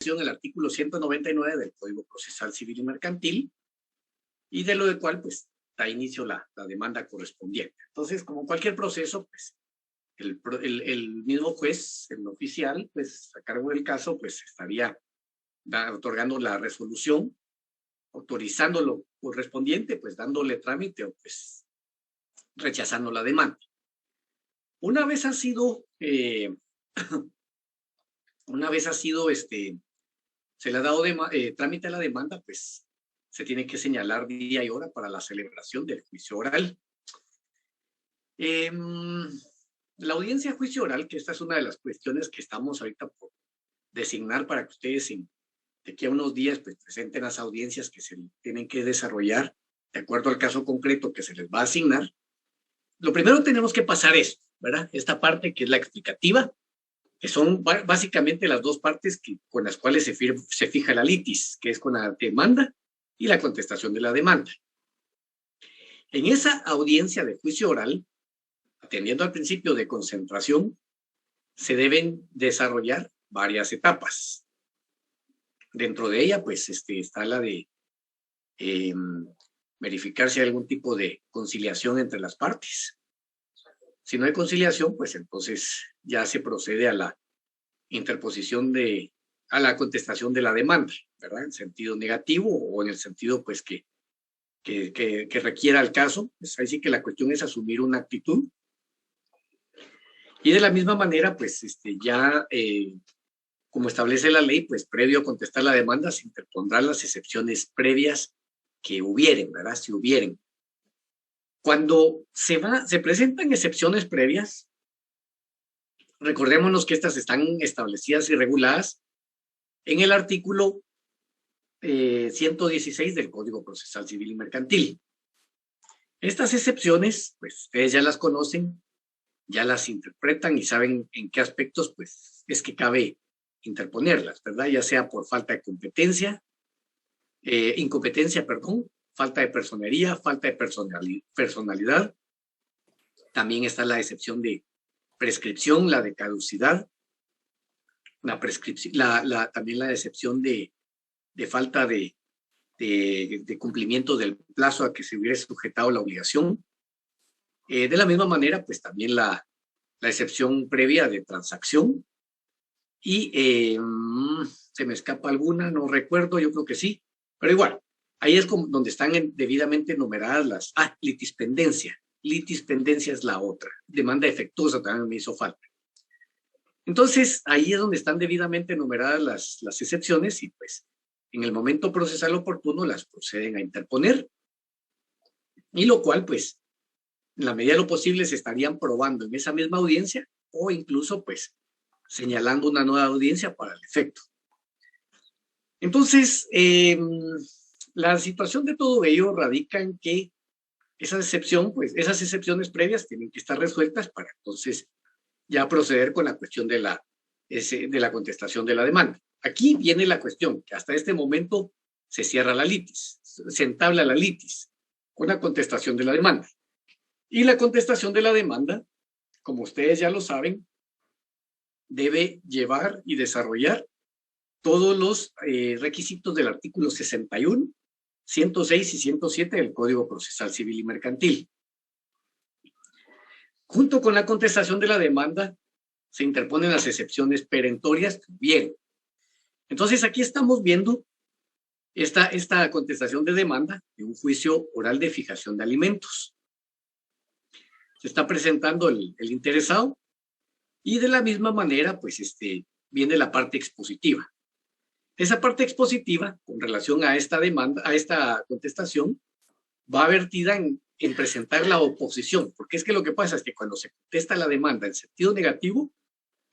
establecido en el artículo 199 del Código Procesal Civil y Mercantil, y de lo del cual, pues, da inicio la demanda correspondiente. Entonces, como cualquier proceso, pues, el mismo juez, el oficial, pues, a cargo del caso, pues, estaría otorgando la resolución, autorizando lo correspondiente, pues, dándole trámite o, pues, rechazando la demanda. Una vez ha sido, se le ha dado trámite a la demanda, pues, se tiene que señalar día y hora para la celebración del juicio oral. La audiencia de juicio oral, que esta es una de las cuestiones que estamos ahorita por designar para que ustedes de aquí a unos días pues, presenten las audiencias que se tienen que desarrollar de acuerdo al caso concreto que se les va a asignar. Lo primero tenemos que pasar esto, ¿verdad? Esta parte que es la explicativa, que son básicamente las dos partes con las cuales se fija la litis, que es con la demanda y la contestación de la demanda. En esa audiencia de juicio oral, atendiendo al principio de concentración, se deben desarrollar varias etapas. Dentro de ella, pues, está la de verificar si hay algún tipo de conciliación entre las partes. Si no hay conciliación, pues entonces ya se procede a la interposición a la contestación de la demanda, ¿verdad? En sentido negativo o en el sentido, pues, que requiera el caso. Pues ahí sí que la cuestión es asumir una actitud. Y de la misma manera, pues, como establece la ley, pues, previo a contestar la demanda, se interpondrán las excepciones previas que hubieren, ¿verdad? Si hubieren. Cuando se presentan excepciones previas, recordémonos que estas están establecidas y reguladas en el artículo 116 del Código Procesal Civil y Mercantil. Estas excepciones, pues ustedes ya las conocen, ya las interpretan y saben en qué aspectos, pues, es que cabe interponerlas, ¿verdad? Ya sea por falta de incompetencia, falta de personería, falta de personalidad. También está la excepción de prescripción, la de caducidad, también la excepción de falta de cumplimiento del plazo a que se hubiera sujetado la obligación. De la misma manera, pues también la excepción previa de transacción. Y se me escapa alguna, no recuerdo, yo creo que sí, pero igual, ahí es donde están debidamente numeradas litispendencia. Litispendencia es la otra. Demanda efectuosa también me hizo falta. Entonces, ahí es donde están debidamente numeradas las excepciones y pues en el momento procesal oportuno las proceden a interponer. Y lo cual, pues, en la medida de lo posible se estarían probando en esa misma audiencia o incluso, pues, señalando una nueva audiencia para el efecto. Entonces, la situación de todo ello radica en que esas excepciones previas tienen que estar resueltas para entonces ya proceder con la cuestión de la contestación de la demanda. Aquí viene la cuestión, que hasta este momento se cierra la litis, se entabla la litis con la contestación de la demanda. Y la contestación de la demanda, como ustedes ya lo saben, debe llevar y desarrollar todos los requisitos del artículo 61, 106 y 107 del Código Procesal Civil y Mercantil. Junto con la contestación de la demanda, se interponen las excepciones perentorias. Bien, entonces aquí estamos viendo esta contestación de demanda de un juicio oral de fijación de alimentos. Se está presentando el interesado y de la misma manera, pues, viene la parte expositiva. Esa parte expositiva, con relación a esta demanda, a esta contestación, va vertida en presentar la oposición, porque es que lo que pasa es que cuando se contesta la demanda en sentido negativo,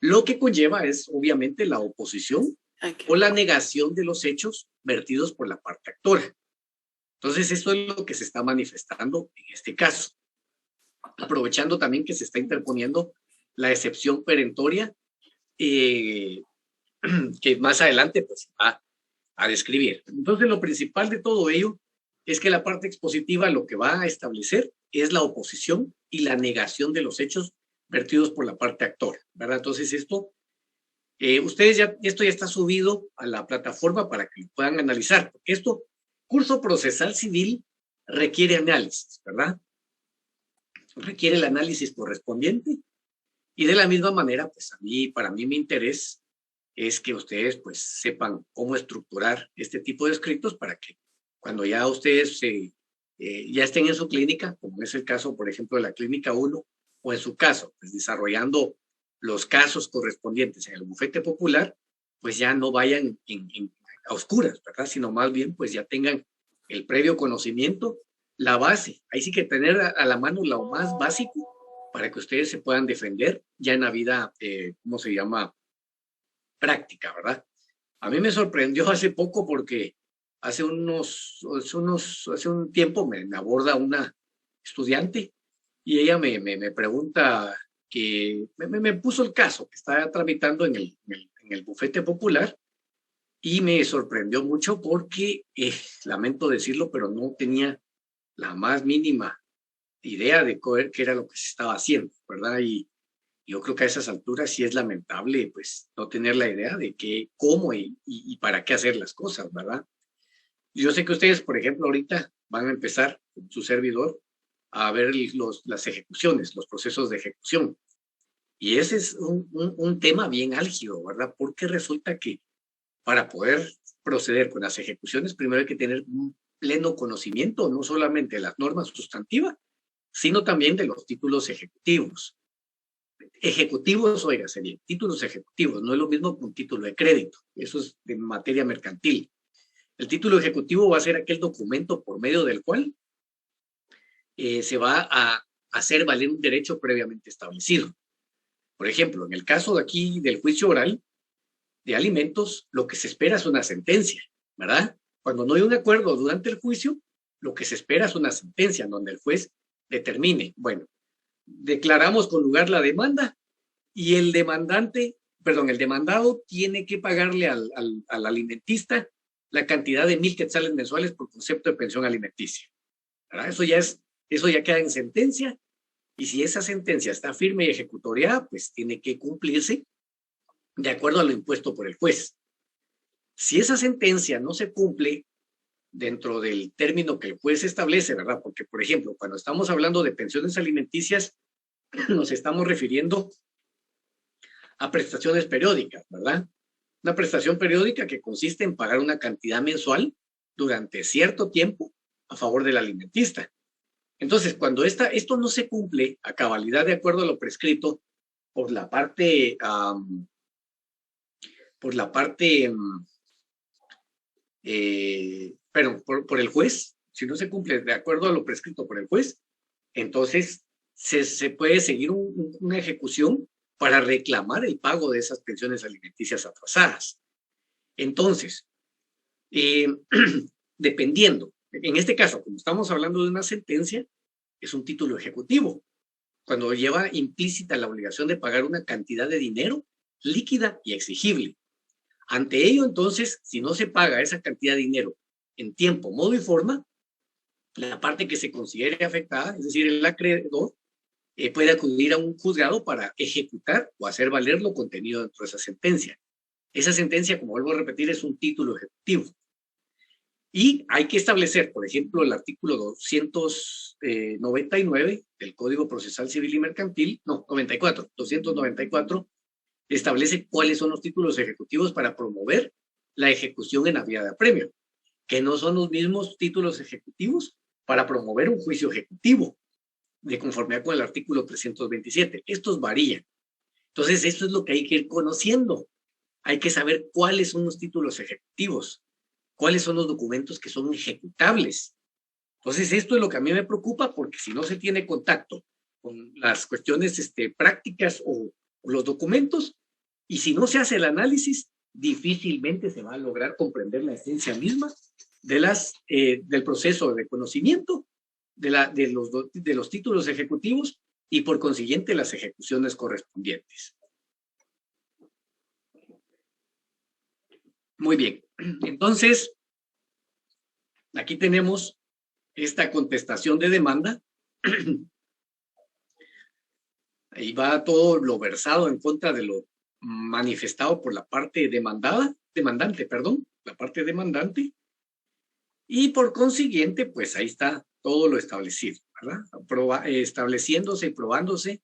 lo que conlleva es obviamente la oposición o la negación de los hechos vertidos por la parte actora. Entonces, esto es lo que se está manifestando en este caso. Aprovechando también que se está interponiendo la excepción perentoria, que más adelante pues, va a describir. Entonces, lo principal de todo ello es que la parte expositiva lo que va a establecer es la oposición y la negación de los hechos vertidos por la parte actora, ¿verdad? Entonces, esto Esto ya está subido a la plataforma para que lo puedan analizar, porque curso procesal civil requiere análisis, ¿verdad? Requiere el análisis correspondiente y de la misma manera, pues para mí mi interés es que ustedes pues sepan cómo estructurar este tipo de escritos para que cuando ya ustedes ya estén en su clínica, como es el caso, por ejemplo, de la clínica 1, o en su caso, pues desarrollando los casos correspondientes en el bufete popular, pues ya no vayan a oscuras, ¿verdad? Sino más bien, pues ya tengan el previo conocimiento, la base. Ahí sí que tener a la mano lo más básico para que ustedes se puedan defender ya en la vida, ¿cómo se llama? Práctica, ¿verdad? A mí me sorprendió hace poco porque hace un tiempo me aborda una estudiante y ella me pregunta que me puso el caso que está tramitando en el bufete popular y me sorprendió mucho porque, lamento decirlo, pero no tenía la más mínima idea de qué era lo que se estaba haciendo, ¿verdad? Y yo creo que a esas alturas sí es lamentable, pues, no tener la idea de cómo y para qué hacer las cosas, ¿verdad? Yo sé que ustedes, por ejemplo, ahorita van a empezar con su servidor a ver las ejecuciones, los procesos de ejecución. Y ese es un tema bien álgido, ¿verdad? Porque resulta que para poder proceder con las ejecuciones, primero hay que tener un pleno conocimiento, no solamente de las normas sustantivas, sino también de los títulos ejecutivos. Ejecutivos, oiga, serían títulos ejecutivos, no es lo mismo que un título de crédito, eso es de materia mercantil. El título ejecutivo va a ser aquel documento por medio del cual se va a hacer valer un derecho previamente establecido. Por ejemplo, en el caso de aquí del juicio oral de alimentos, lo que se espera es una sentencia, ¿verdad? Cuando no hay un acuerdo durante el juicio, lo que se espera es una sentencia donde el juez determine, bueno, declaramos con lugar la demanda y el demandado tiene que pagarle al alimentista la cantidad de 1,000 quetzales mensuales por concepto de pensión alimenticia, ¿verdad? Eso ya queda en sentencia y si esa sentencia está firme y ejecutoriada, pues tiene que cumplirse de acuerdo a lo impuesto por el juez. Si esa sentencia no se cumple dentro del término que el juez establece, ¿verdad? Porque, por ejemplo, cuando estamos hablando de pensiones alimenticias, nos estamos refiriendo a prestaciones periódicas, ¿verdad? Una prestación periódica que consiste en pagar una cantidad mensual durante cierto tiempo a favor del alimentista. Entonces, cuando esto no se cumple a cabalidad de acuerdo a lo prescrito por la parte, por el juez, si no se cumple de acuerdo a lo prescrito por el juez, entonces se puede seguir una ejecución para reclamar el pago de esas pensiones alimenticias atrasadas. Entonces, dependiendo, en este caso, como estamos hablando de una sentencia, es un título ejecutivo, cuando lleva implícita la obligación de pagar una cantidad de dinero líquida y exigible. Ante ello, entonces, si no se paga esa cantidad de dinero en tiempo, modo y forma, la parte que se considere afectada, es decir, el acreedor, puede acudir a un juzgado para ejecutar o hacer valer lo contenido dentro de esa sentencia. Esa sentencia, como vuelvo a repetir, es un título ejecutivo. Y hay que establecer, por ejemplo, el artículo 299 del Código Procesal Civil y Mercantil, 294, establece cuáles son los títulos ejecutivos para promover la ejecución en la vía de apremio, que no son los mismos títulos ejecutivos para promover un juicio ejecutivo, de conformidad con el artículo 327. Estos varían. Entonces, esto es lo que hay que ir conociendo. Hay que saber cuáles son los títulos ejecutivos, cuáles son los documentos que son ejecutables. Entonces, esto es lo que a mí me preocupa, porque si no se tiene contacto con las cuestiones prácticas o los documentos, y si no se hace el análisis, difícilmente se va a lograr comprender la esencia misma del proceso de conocimiento de los títulos ejecutivos y por consiguiente las ejecuciones correspondientes. Muy bien, entonces aquí tenemos esta contestación de demanda. Ahí va todo lo versado en contra de lo manifestado por la parte demandante, la parte demandante, y por consiguiente, pues ahí está todo lo establecido, ¿verdad? Estableciéndose y probándose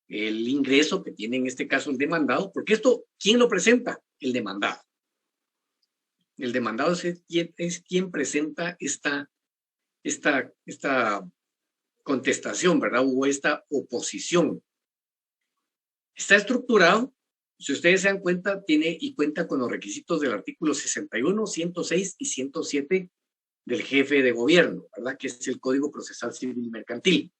el ingreso que tiene en este caso el demandado, porque esto, ¿quién lo presenta? El demandado. El demandado es quien presenta esta contestación, ¿verdad? O esta oposición. Está estructurado, si ustedes se dan cuenta, cuenta con los requisitos del artículo 61, 106 y 107 del jefe de gobierno, ¿verdad? Que es el Código Procesal Civil y Mercantil.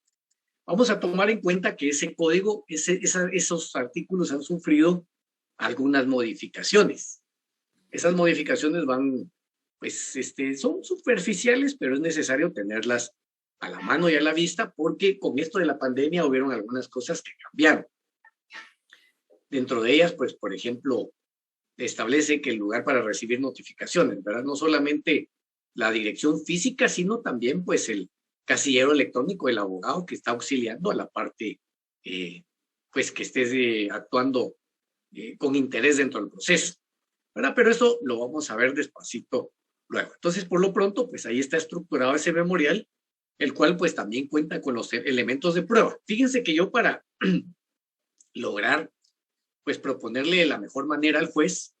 Vamos a tomar en cuenta que ese código, esos artículos han sufrido algunas modificaciones. Esas modificaciones son superficiales, pero es necesario tenerlas a la mano y a la vista, porque con esto de la pandemia hubieron algunas cosas que cambiaron. Dentro de ellas, pues, por ejemplo, establece que el lugar para recibir notificaciones, ¿verdad? No solamente la dirección física, sino también, pues, el casillero electrónico del abogado que está auxiliando a la parte, pues, que esté actuando con interés dentro del proceso, ¿verdad? Pero eso lo vamos a ver despacito luego. Entonces, por lo pronto, pues, ahí está estructurado ese memorial, el cual, pues, también cuenta con los elementos de prueba. Fíjense que yo para lograr, pues, proponerle de la mejor manera al juez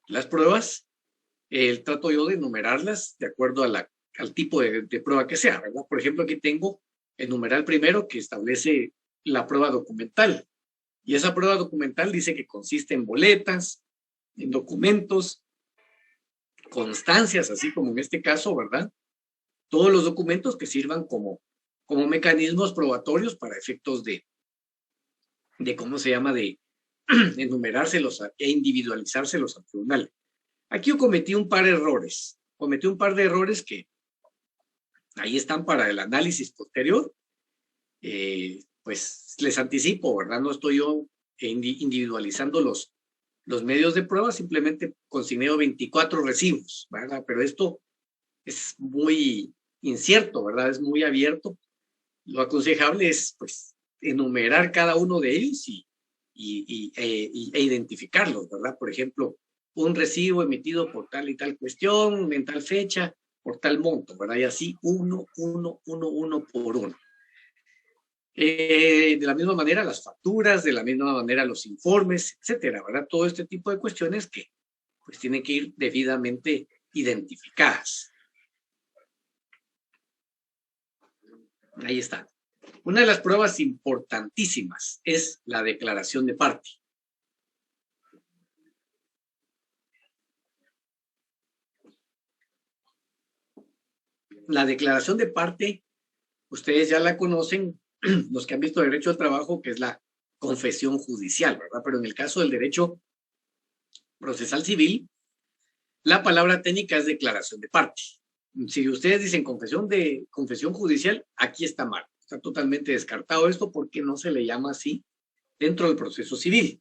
las pruebas, trato yo de enumerarlas de acuerdo al tipo de prueba que sea, ¿verdad? Por ejemplo, aquí tengo el numeral primero que establece la prueba documental. Y esa prueba documental dice que consiste en boletas, en documentos, constancias, así como en este caso, ¿verdad? Todos los documentos que sirvan como mecanismos probatorios para efectos de ¿cómo se llama? De enumerárselos e individualizárselos al tribunal. Aquí yo cometí un par de errores. Cometí un par de errores que ahí están para el análisis posterior. Pues les anticipo, ¿verdad? No estoy yo individualizando los medios de prueba, simplemente consigné 24 recibos, ¿verdad? Pero esto es muy incierto, ¿verdad? Es muy abierto. Lo aconsejable es, pues, enumerar cada uno de ellos e identificarlos, ¿verdad? Por ejemplo, un recibo emitido por tal y tal cuestión, en tal fecha, por tal monto, ¿verdad? Y así uno por uno. De la misma manera las facturas, de la misma manera los informes, etcétera, ¿verdad? Todo este tipo de cuestiones que, pues, tienen que ir debidamente identificadas. Ahí está. Una de las pruebas importantísimas es la declaración de parte. La declaración de parte, ustedes ya la conocen, los que han visto derecho al trabajo, que es la confesión judicial, ¿verdad? Pero en el caso del derecho procesal civil, la palabra técnica es declaración de parte. Si ustedes dicen confesión judicial, aquí está mal. Está totalmente descartado esto porque no se le llama así dentro del proceso civil.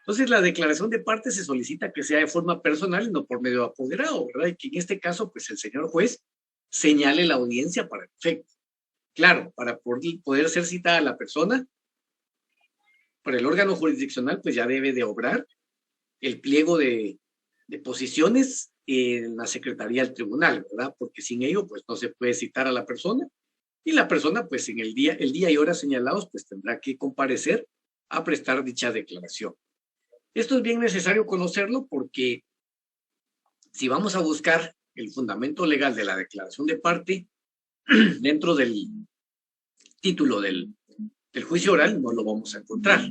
Entonces, la declaración de parte se solicita que sea de forma personal y no por medio de apoderado, ¿verdad? Y que en este caso, pues, el señor juez señale la audiencia para el efecto. Claro, para poder ser citada la persona, por el órgano jurisdiccional, pues ya debe de obrar el pliego de posiciones en la Secretaría del Tribunal, ¿verdad? Porque sin ello, pues, no se puede citar a la persona y la persona, pues, en el día y hora señalados, pues, tendrá que comparecer a prestar dicha declaración. Esto es bien necesario conocerlo porque si vamos a buscar el fundamento legal de la declaración de parte dentro del título del juicio oral, no lo vamos a encontrar.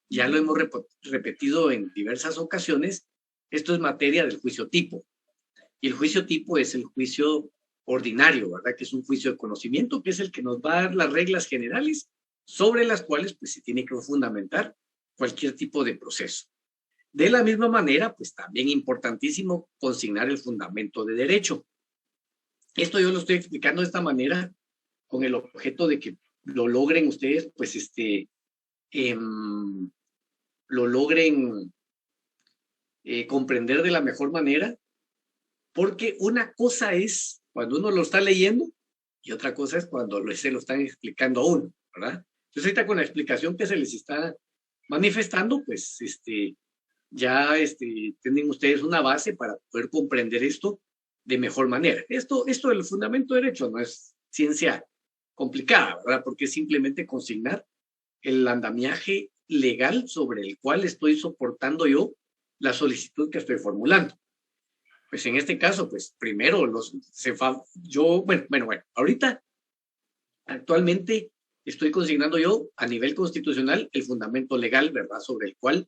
Ya lo hemos repetido en diversas ocasiones. Esto es materia del juicio tipo. Y el juicio tipo es el juicio ordinario, ¿verdad? Que es un juicio de conocimiento, que es el que nos va a dar las reglas generales sobre las cuales, pues, se tiene que fundamentar cualquier tipo de proceso. De la misma manera, pues, también importantísimo consignar el fundamento de derecho. Esto yo lo estoy explicando de esta manera con el objeto de que lo logren ustedes, pues, lo logren comprender de la mejor manera, porque una cosa es cuando uno lo está leyendo y otra cosa es cuando se lo están explicando a uno, ¿verdad? Entonces, ahorita con la explicación que se les está manifestando, pues ya tienen ustedes una base para poder comprender esto de mejor manera. Esto del fundamento de derecho no es ciencia complicada, ¿verdad? Porque es simplemente consignar el andamiaje legal sobre el cual estoy soportando yo la solicitud que estoy formulando. Pues en este caso, pues primero bueno, ahorita actualmente estoy consignando yo a nivel constitucional el fundamento legal, ¿verdad? Sobre el cual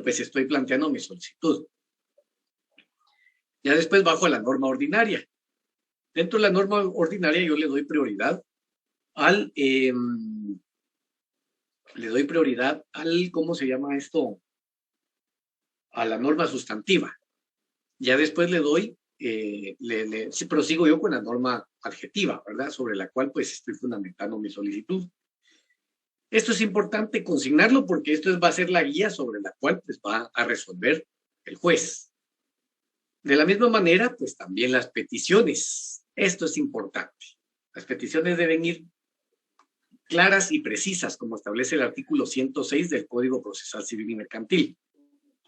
pues estoy planteando mi solicitud. Ya después bajo a la norma ordinaria. Dentro de la norma ordinaria yo le doy prioridad al, ¿cómo se llama esto? A la norma sustantiva. Ya después le doy, prosigo yo con la norma adjetiva, ¿verdad? Sobre la cual pues estoy fundamentando mi solicitud. Esto es importante consignarlo porque esto va a ser la guía sobre la cual pues va a resolver el juez. De la misma manera, pues también las peticiones. Esto es importante. Las peticiones deben ir claras y precisas, como establece el artículo 106 del Código Procesal Civil y Mercantil.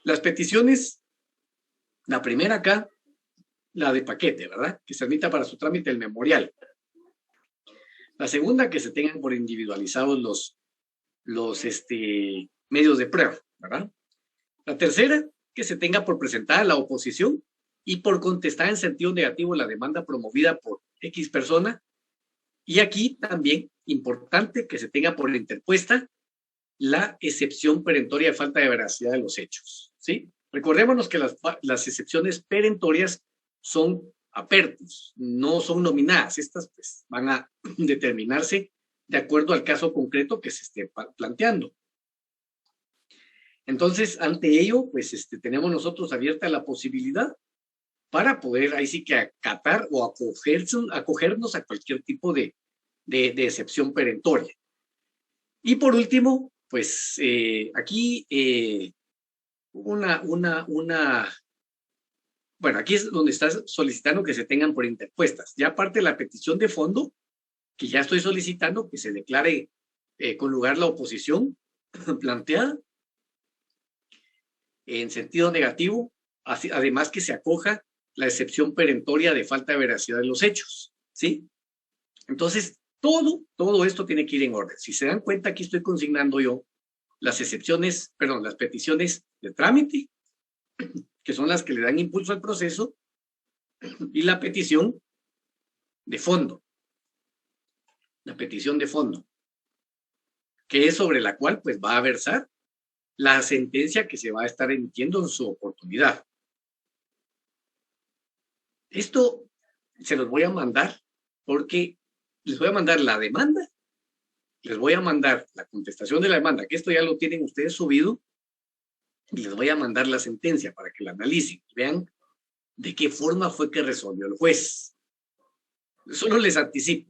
Las peticiones, la primera acá, la de paquete, ¿verdad? Que se admita para su trámite el memorial. La segunda, que se tengan por individualizados los medios de prueba, ¿verdad? La tercera, que se tenga por presentada la oposición y por contestar en sentido negativo la demanda promovida por X persona. Y aquí también, importante, que se tenga por interpuesta la excepción perentoria de falta de veracidad de los hechos, ¿sí? Recordémonos que las excepciones perentorias son apertus, no son nominadas. Estas pues, van a determinarse de acuerdo al caso concreto que se esté planteando. Entonces, ante ello, pues tenemos nosotros abierta la posibilidad para poder ahí sí que acatar o acogernos a cualquier tipo de excepción perentoria. Y por último, pues aquí bueno, aquí es donde estás solicitando que se tengan por interpuestas. Ya aparte de la petición de fondo, que ya estoy solicitando que se declare con lugar la oposición planteada en sentido negativo, además que se acoja la excepción perentoria de falta de veracidad de los hechos, ¿sí? Entonces, todo esto tiene que ir en orden. Si se dan cuenta, aquí estoy consignando yo las peticiones de trámite, que son las que le dan impulso al proceso, y la petición de fondo. La petición de fondo, que es sobre la cual pues va a versar la sentencia que se va a estar emitiendo en su oportunidad. Esto se los voy a mandar porque les voy a mandar la demanda, les voy a mandar la contestación de la demanda, que esto ya lo tienen ustedes subido, y les voy a mandar la sentencia para que la analicen y vean de qué forma fue que resolvió el juez. Solo les anticipo.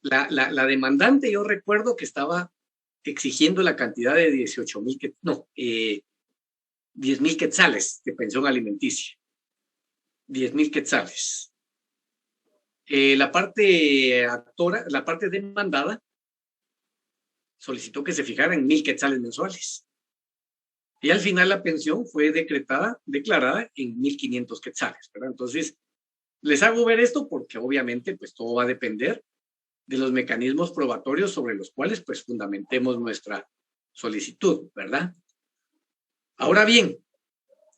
La demandante, yo recuerdo que estaba exigiendo la cantidad de 10,000 quetzales de pensión alimenticia. 10,000 quetzales. La parte demandada solicitó que se fijara en 1,000 quetzales mensuales. Y al final la pensión fue declarada en 1,500 quetzales, ¿verdad? Entonces, les hago ver esto porque obviamente pues todo va a depender de los mecanismos probatorios sobre los cuales pues fundamentemos nuestra solicitud, ¿verdad? Ahora bien,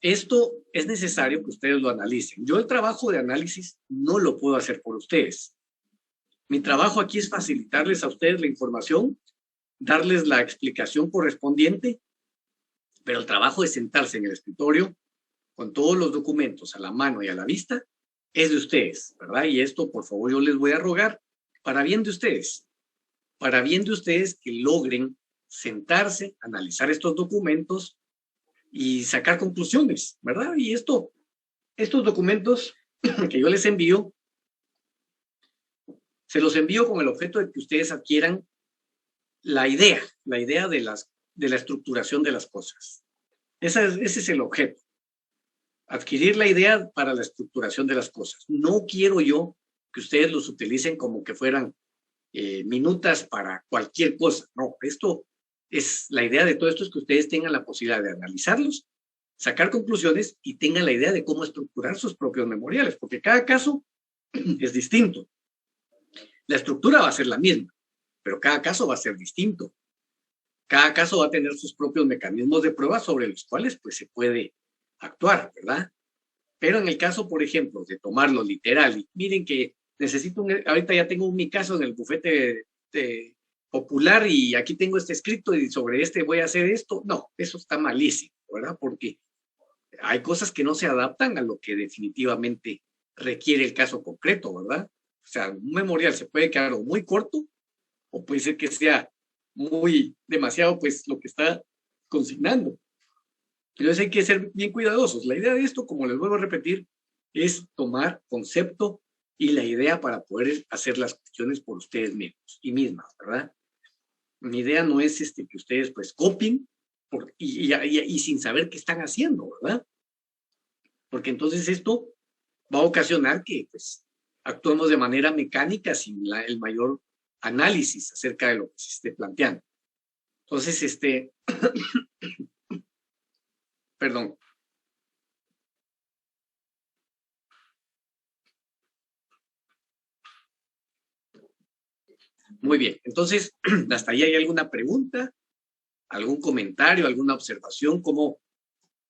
esto es necesario que ustedes lo analicen. Yo el trabajo de análisis no lo puedo hacer por ustedes. Mi trabajo aquí es facilitarles a ustedes la información, darles la explicación correspondiente, pero el trabajo de sentarse en el escritorio con todos los documentos a la mano y a la vista es de ustedes, ¿verdad? Y esto, por favor, yo les voy a rogar para bien de ustedes que logren sentarse, analizar estos documentos y sacar conclusiones, ¿verdad? Y estos documentos que yo les envío, se los envío con el objeto de que ustedes adquieran la idea de la estructuración de las cosas. Ese es el objeto. Adquirir la idea para la estructuración de las cosas. No quiero yo que ustedes los utilicen como que fueran minutas para cualquier cosa. No, esto la idea de todo esto es que ustedes tengan la posibilidad de analizarlos, sacar conclusiones y tengan la idea de cómo estructurar sus propios memoriales, porque cada caso es distinto. La estructura va a ser la misma, pero cada caso va a ser distinto. Cada caso va a tener sus propios mecanismos de prueba sobre los cuales pues se puede actuar, ¿verdad? Pero en el caso, por ejemplo, de tomarlo literal, y miren que necesito, ahorita ya tengo mi caso en el bufete popular y aquí tengo este escrito y sobre este voy a hacer esto. No, eso está malísimo, ¿verdad? Porque hay cosas que no se adaptan a lo que definitivamente requiere el caso concreto, ¿verdad? O sea, un memorial se puede quedar o muy corto o puede ser que sea muy demasiado, pues, lo que está consignando. Entonces hay que ser bien cuidadosos. La idea de esto, como les vuelvo a repetir, es tomar concepto y la idea para poder hacer las cuestiones por ustedes mismos y mismas, ¿verdad? Mi idea no es que ustedes pues copien y sin saber qué están haciendo, ¿verdad? Porque entonces esto va a ocasionar que pues actuemos de manera mecánica sin el mayor análisis acerca de lo que se esté planteando. Entonces, perdón. Muy bien, entonces, ¿hasta ahí hay alguna pregunta? ¿Algún comentario? ¿Alguna observación? ¿Cómo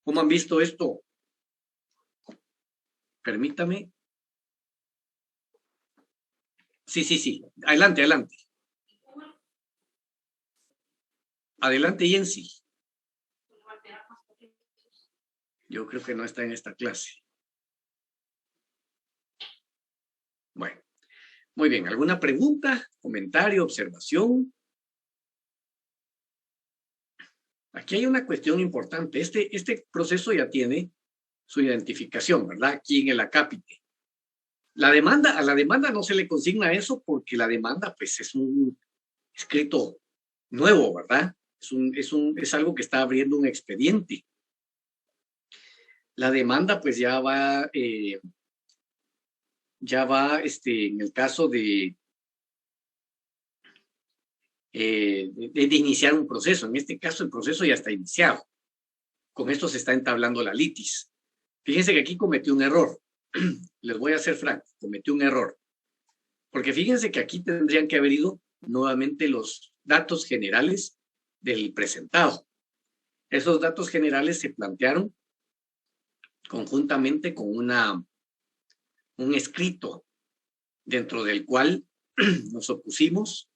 han visto esto? Permítame. Sí. Adelante. Adelante, Jensi. Yo creo que no está en esta clase. Bueno, muy bien. ¿Alguna pregunta, comentario, observación? Aquí hay una cuestión importante. Este proceso ya tiene su identificación, ¿verdad? Aquí en el acápite. A la demanda no se le consigna eso porque la demanda, pues, es un escrito nuevo, ¿verdad? Es algo que está abriendo un expediente. La demanda, pues, ya va, en el caso de iniciar un proceso. En este caso, el proceso ya está iniciado. Con esto se está entablando la litis. Fíjense que aquí cometí un error. Les voy a ser franco, cometí un error. Porque fíjense que aquí tendrían que haber ido nuevamente los datos generales del presentado. Esos datos generales se plantearon conjuntamente con un escrito dentro del cual nos opusimos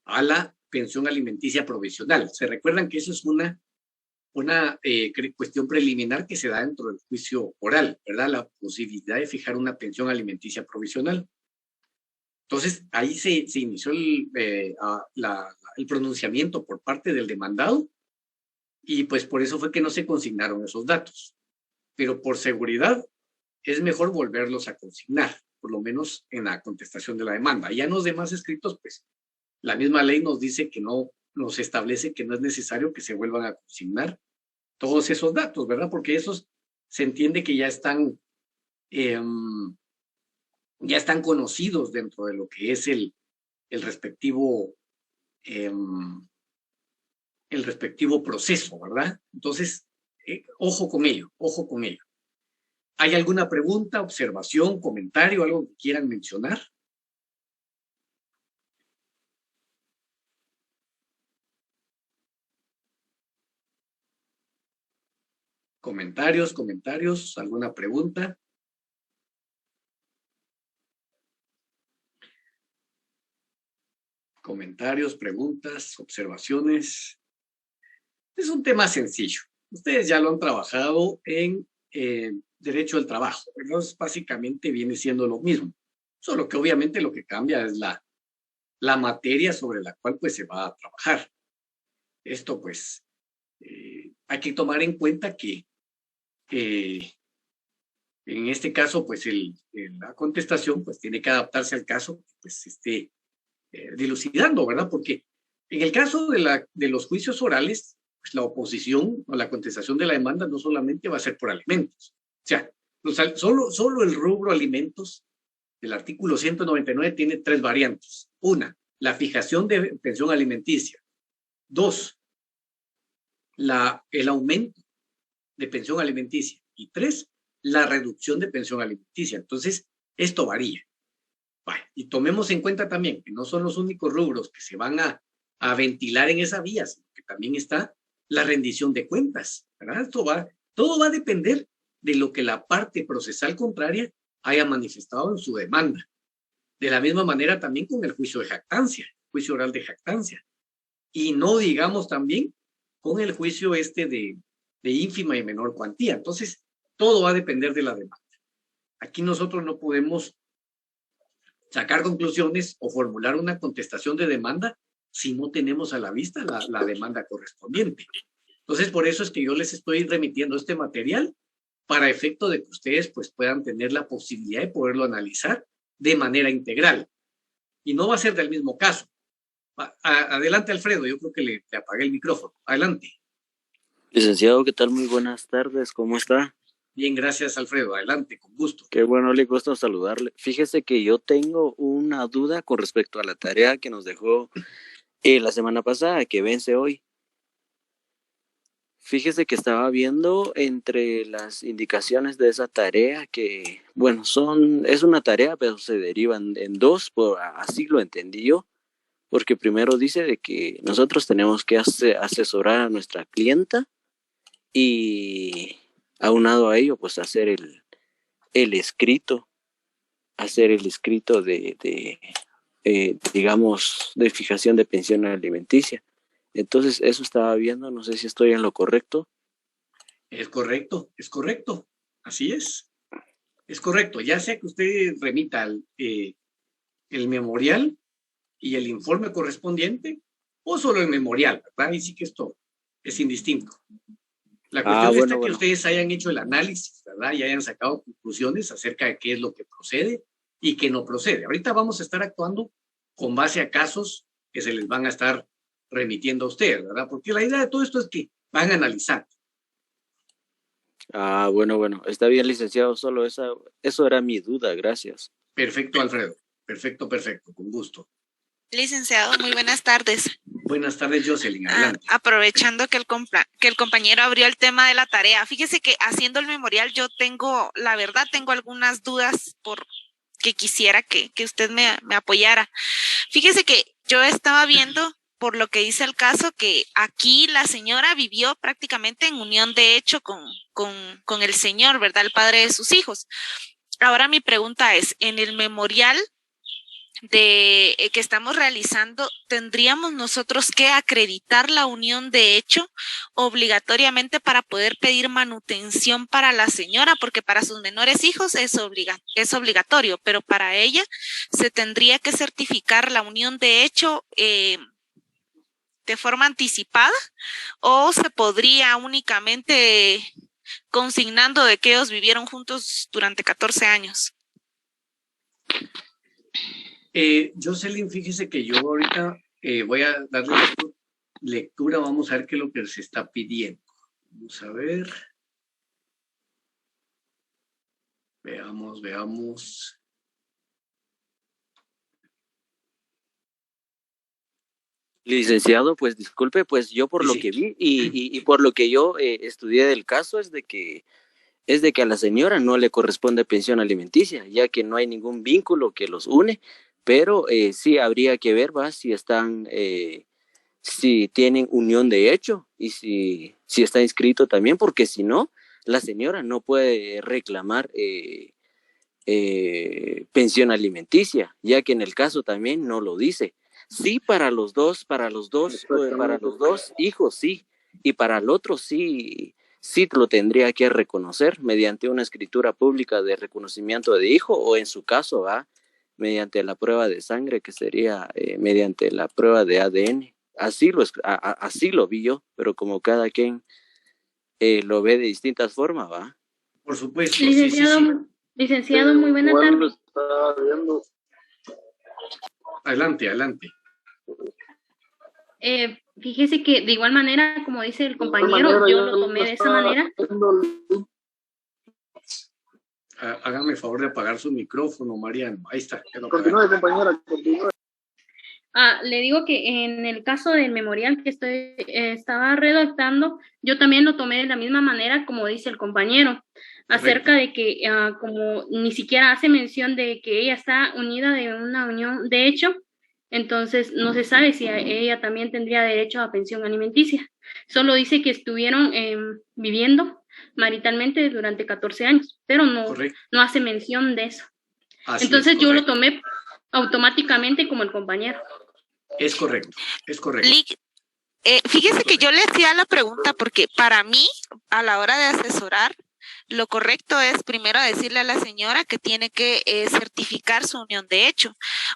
a la pensión alimenticia provisional. Se recuerdan que eso es una cuestión preliminar que se da dentro del juicio oral, ¿verdad? La posibilidad de fijar una pensión alimenticia provisional. Entonces, ahí se inició el pronunciamiento por parte del demandado y pues por eso fue que no se consignaron esos datos. Pero por seguridad es mejor volverlos a consignar, por lo menos en la contestación de la demanda. Ya en los demás escritos, pues la misma ley nos dice que no, nos establece que no es necesario que se vuelvan a consignar todos esos datos, ¿verdad? Porque esos se entiende que ya están conocidos dentro de lo que es el respectivo proceso, ¿verdad? Entonces, ojo con ello. ¿Hay alguna pregunta, observación, comentario, algo que quieran mencionar? Comentarios, ¿alguna pregunta? Comentarios, preguntas, observaciones. Es un tema sencillo. Ustedes ya lo han trabajado en derecho del trabajo. Entonces, básicamente viene siendo lo mismo. Solo que obviamente lo que cambia es la materia sobre la cual pues se va a trabajar. Esto pues hay que tomar en cuenta que en este caso pues la contestación pues tiene que adaptarse al caso que pues esté dilucidando, ¿verdad? Porque en el caso de los juicios orales, pues la oposición o la contestación de la demanda no solamente va a ser por alimentos. O sea, solo el rubro alimentos del artículo 199 tiene 3 variantes. Una, la fijación de pensión alimenticia. 2, el aumento de pensión alimenticia. Y 3, la reducción de pensión alimenticia. Entonces, esto varía. Vale. Y tomemos en cuenta también que no son los únicos rubros que se van a ventilar en esa vía, sino que también está la rendición de cuentas, ¿verdad? Todo va a depender de lo que la parte procesal contraria haya manifestado en su demanda. De la misma manera también con el juicio de jactancia, juicio oral de jactancia. Y no digamos también con el juicio de ínfima y menor cuantía. Entonces, todo va a depender de la demanda. Aquí nosotros no podemos sacar conclusiones o formular una contestación de demanda si no tenemos a la vista la demanda correspondiente. Entonces, por eso es que yo les estoy remitiendo este material para efecto de que ustedes pues, puedan tener la posibilidad de poderlo analizar de manera integral. Y no va a ser del mismo caso. Adelante, Alfredo, yo creo que le apagué el micrófono. Adelante. Licenciado, ¿qué tal? Muy buenas tardes, ¿cómo está? Bien, gracias, Alfredo. Adelante, con gusto. Qué bueno, le gusto saludarle. Fíjese que yo tengo una duda con respecto a la tarea que nos dejó la semana pasada, que vence hoy. Fíjese que estaba viendo entre las indicaciones de esa tarea que, bueno, es una tarea, pero se derivan en dos, así lo entendí yo, porque primero dice de que nosotros tenemos que asesorar a nuestra clienta y aunado a ello, pues hacer el escrito digamos, de fijación de pensión alimenticia. Entonces, eso estaba viendo, no sé si estoy en lo correcto. Es correcto, así es correcto, ya sea que usted remita el memorial y el informe correspondiente, o solo el memorial, ¿verdad? Y sí que esto es indistinto. La cuestión está que ustedes hayan hecho el análisis, ¿verdad? Y hayan sacado conclusiones acerca de qué es lo que procede y qué no procede. Ahorita vamos a estar actuando con base a casos que se les van a estar remitiendo a ustedes, ¿verdad? Porque la idea de todo esto es que van a analizar. Bueno, está bien, licenciado, solo eso era mi duda, gracias. Perfecto, Alfredo, perfecto, con gusto. Licenciado, muy buenas tardes. Buenas tardes, Jocelyn, adelante. Aprovechando que el compañero abrió el tema de la tarea, fíjese que haciendo el memorial yo tengo algunas dudas que quisiera que usted me apoyara. Fíjese que yo estaba viendo, por lo que dice el caso, que aquí la señora vivió prácticamente en unión de hecho con el señor, ¿verdad? El padre de sus hijos. Ahora mi pregunta es, en el memorial que estamos realizando, ¿tendríamos nosotros que acreditar la unión de hecho obligatoriamente para poder pedir manutención para la señora? Porque para sus menores hijos es obligatorio, pero para ella se tendría que certificar la unión de hecho de forma anticipada, o se podría únicamente consignando de que ellos vivieron juntos durante 14 años. Jocelyn, fíjese que yo ahorita voy a darle lectura, vamos a ver qué es lo que se está pidiendo. Vamos a ver. Veamos. Licenciado, pues disculpe, pues yo por lo que vi y por lo que yo estudié del caso es de que a la señora no le corresponde pensión alimenticia, ya que no hay ningún vínculo que los une, pero sí habría que ver, si están, si tienen unión de hecho y si está inscrito también, porque si no, la señora no puede reclamar pensión alimenticia, ya que en el caso también no lo dice. Sí, para los dos hijos, sí, y para el otro sí lo tendría que reconocer mediante una escritura pública de reconocimiento de hijo, o en su caso, mediante la prueba de sangre, que sería mediante la prueba de ADN. Así lo vi yo, pero como cada quien lo ve de distintas formas, ¿va? Por supuesto. Licenciado, licenciado, muy buena tarde. Adelante. Fíjese que de igual manera, como dice el compañero, yo lo tomé de esa manera. Hágame el favor de apagar su micrófono, Mariano. Ahí está. Continúe, compañera, continúe. Le digo que en el caso del memorial que estaba redactando, yo también lo tomé de la misma manera como dice el compañero, acerca de que como ni siquiera hace mención de que ella está unida de una unión de hecho, entonces no se sabe si ella también tendría derecho a pensión alimenticia. Solo dice que estuvieron viviendo maritalmente durante 14 años, pero no hace mención de eso. Así entonces es, yo lo tomé automáticamente como el compañero. Es correcto, es correcto. Fíjese que yo le hacía la pregunta porque para mí, a la hora de asesorar, lo correcto es primero decirle a la señora que tiene que certificar su unión de hecho,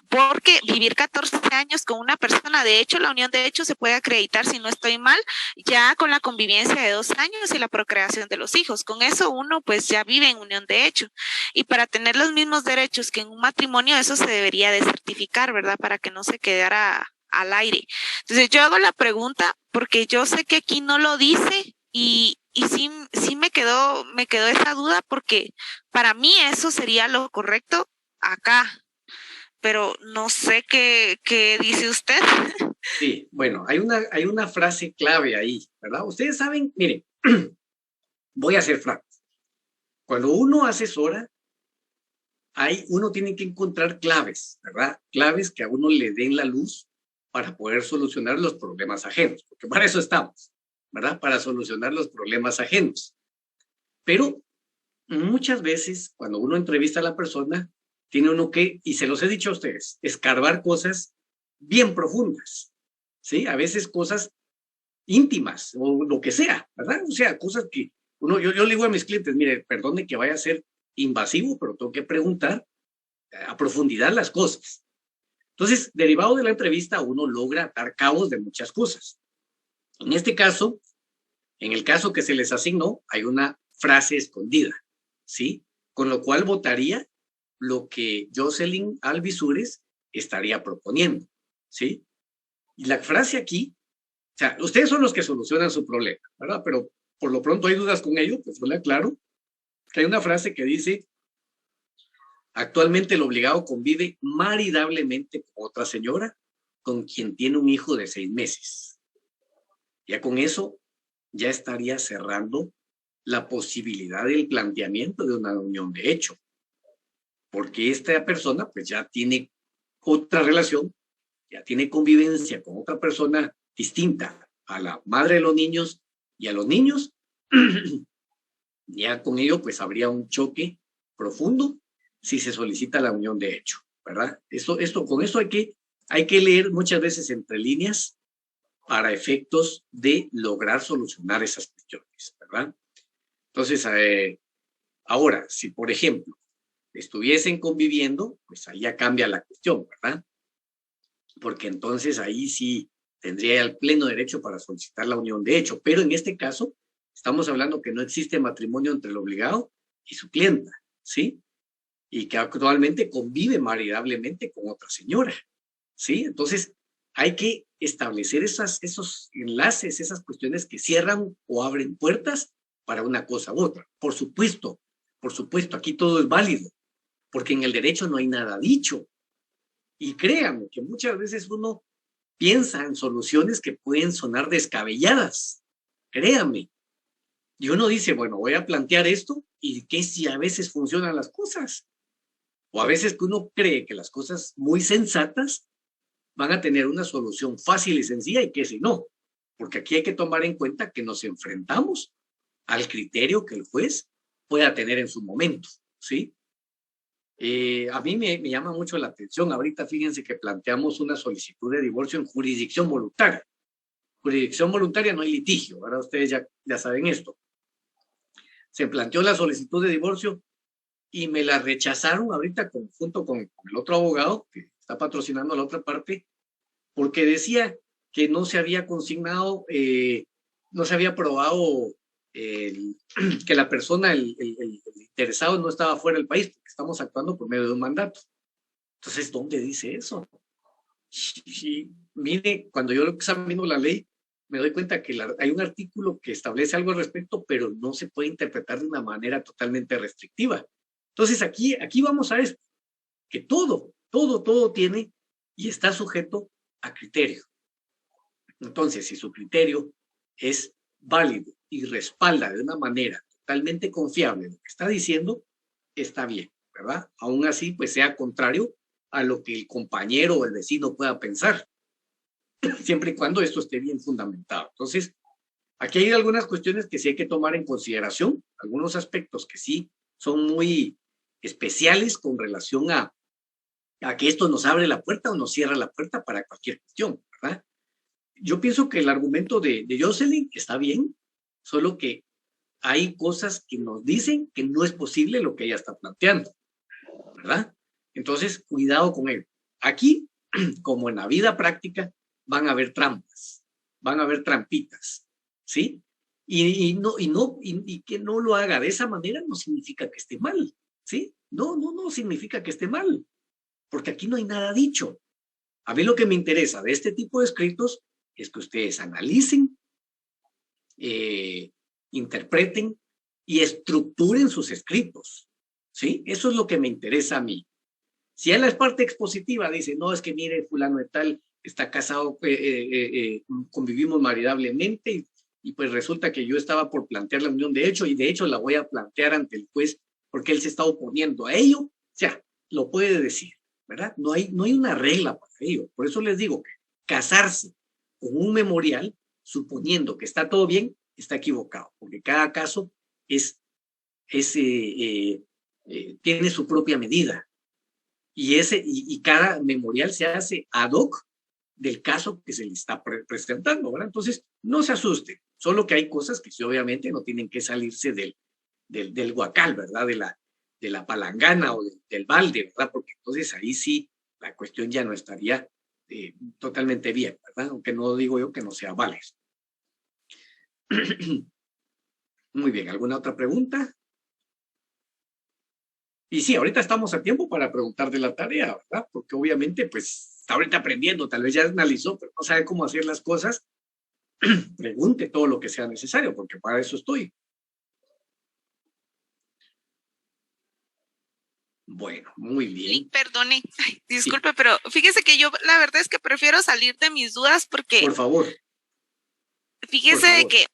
porque vivir 14 años con una persona, de hecho, la unión de hecho se puede acreditar, si no estoy mal, ya con la convivencia de 2 años y la procreación de los hijos. Con eso uno pues ya vive en unión de hecho. Y para tener los mismos derechos que en un matrimonio, eso se debería de certificar, ¿verdad? Para que no se quedara al aire. Entonces yo hago la pregunta porque yo sé que aquí no lo dice y sí me quedó esa duda porque para mí eso sería lo correcto acá, pero no sé qué dice usted. Sí, bueno, hay una frase clave ahí, ¿verdad? Ustedes saben, miren, voy a ser franco. Cuando uno asesora, uno tiene que encontrar claves, ¿verdad? Claves que a uno le den la luz para poder solucionar los problemas ajenos, porque para eso estamos, ¿verdad? Para solucionar los problemas ajenos. Pero muchas veces, cuando uno entrevista a la persona, tiene uno que, y se los he dicho a ustedes, escarbar cosas bien profundas, ¿sí? A veces cosas íntimas o lo que sea, ¿verdad? O sea, cosas que yo le digo a mis clientes, mire, perdone que vaya a ser invasivo, pero tengo que preguntar a profundidad las cosas. Entonces, derivado de la entrevista, uno logra atar cabos de muchas cosas. En este caso, en el caso que se les asignó, hay una frase escondida, ¿sí? Con lo cual votaría lo que Jocelyn Alvisures estaría proponiendo, ¿sí? Y la frase aquí, o sea, ustedes son los que solucionan su problema, ¿verdad? Pero por lo pronto hay dudas con ello, pues yo le aclaro que hay una frase que dice: actualmente el obligado convive maridablemente con otra señora con quien tiene un hijo de 6 meses. Ya con eso, ya estaría cerrando la posibilidad del planteamiento de una unión de hecho, porque esta persona pues ya tiene otra relación, ya tiene convivencia con otra persona distinta a la madre de los niños y a los niños. Ya con ello pues habría un choque profundo si se solicita la unión de hecho, ¿verdad? Con esto hay que leer muchas veces entre líneas para efectos de lograr solucionar esas cuestiones, ¿verdad? Entonces, ahora, si por ejemplo estuviesen conviviendo, pues ahí ya cambia la cuestión, ¿verdad? Porque entonces ahí sí tendría el pleno derecho para solicitar la unión de hecho, pero en este caso estamos hablando que no existe matrimonio entre el obligado y su clienta, ¿sí? Y que actualmente convive maridablemente con otra señora, ¿sí? Entonces, hay que establecer esos enlaces, esas cuestiones que cierran o abren puertas para una cosa u otra. Por supuesto, aquí todo es válido, porque en el derecho no hay nada dicho. Y créanme que muchas veces uno piensa en soluciones que pueden sonar descabelladas, créanme. Y uno dice, bueno, voy a plantear esto y que si a veces funcionan las cosas. O a veces que uno cree que las cosas muy sensatas van a tener una solución fácil y sencilla y que si no. Porque aquí hay que tomar en cuenta que nos enfrentamos al criterio que el juez pueda tener en su momento, ¿sí? A mí me llama mucho la atención. Ahorita fíjense que planteamos una solicitud de divorcio en jurisdicción voluntaria. Jurisdicción voluntaria no hay litigio, ¿verdad? Ustedes ya saben esto. Se planteó la solicitud de divorcio y me la rechazaron ahorita junto con el otro abogado que está patrocinando a la otra parte, porque decía que no se había consignado, no se había probado que la persona, el interesado no estaba fuera del país, porque estamos actuando por medio de un mandato. Entonces, ¿dónde dice eso? Y mire, cuando yo examino la ley, me doy cuenta que hay un artículo que establece algo al respecto, pero no se puede interpretar de una manera totalmente restrictiva. Entonces, aquí vamos a esto, que todo tiene y está sujeto a criterio. Entonces, si su criterio es válido y respalda de una manera totalmente confiable lo que está diciendo, está bien, ¿verdad? Aún así, pues sea contrario a lo que el compañero o el vecino pueda pensar, siempre y cuando esto esté bien fundamentado. Entonces, aquí hay algunas cuestiones que sí hay que tomar en consideración, algunos aspectos que sí son muy especiales con relación a que esto nos abre la puerta o nos cierra la puerta para cualquier cuestión, ¿verdad? Yo pienso que el argumento de Jocelyn está bien, solo que hay cosas que nos dicen que no es posible lo que ella está planteando, ¿verdad? Entonces, cuidado con él. Aquí, como en la vida práctica, van a haber trampas, van a haber trampitas, ¿sí? Y que no lo haga de esa manera no significa que esté mal, ¿sí? No significa que esté mal, porque aquí no hay nada dicho. A mí lo que me interesa de este tipo de escritos es que ustedes analicen, interpreten y estructuren sus escritos, ¿sí? Eso es lo que me interesa a mí. Si a la parte expositiva dice, no, es que mire, fulano de tal está casado, convivimos maridablemente y pues resulta que yo estaba por plantear la unión de hecho y de hecho la voy a plantear ante el juez porque él se está oponiendo a ello, o sea, lo puede decir, ¿verdad? No hay una regla para ello. Por eso les digo que casarse con un memorial, suponiendo que está todo bien, está equivocado, porque cada caso tiene su propia medida y cada memorial se hace ad hoc del caso que se le está presentando, ¿verdad? Entonces, no se asusten, solo que hay cosas que sí, obviamente no tienen que salirse del guacal, ¿verdad? De la palangana o del balde, ¿verdad? Porque entonces ahí sí la cuestión ya no estaría totalmente bien, ¿verdad? Aunque no digo yo que no sea válido. Muy bien, ¿alguna otra pregunta? Y sí, ahorita estamos a tiempo para preguntar de la tarea, ¿verdad? Porque obviamente, pues, está ahorita aprendiendo, tal vez ya analizó, pero no sabe cómo hacer las cosas. Pregunte todo lo que sea necesario, porque para eso estoy. Bueno, muy bien. Perdone, disculpe, sí. Pero fíjese que yo la verdad es que prefiero salir de mis dudas porque... Por favor. Fíjese de que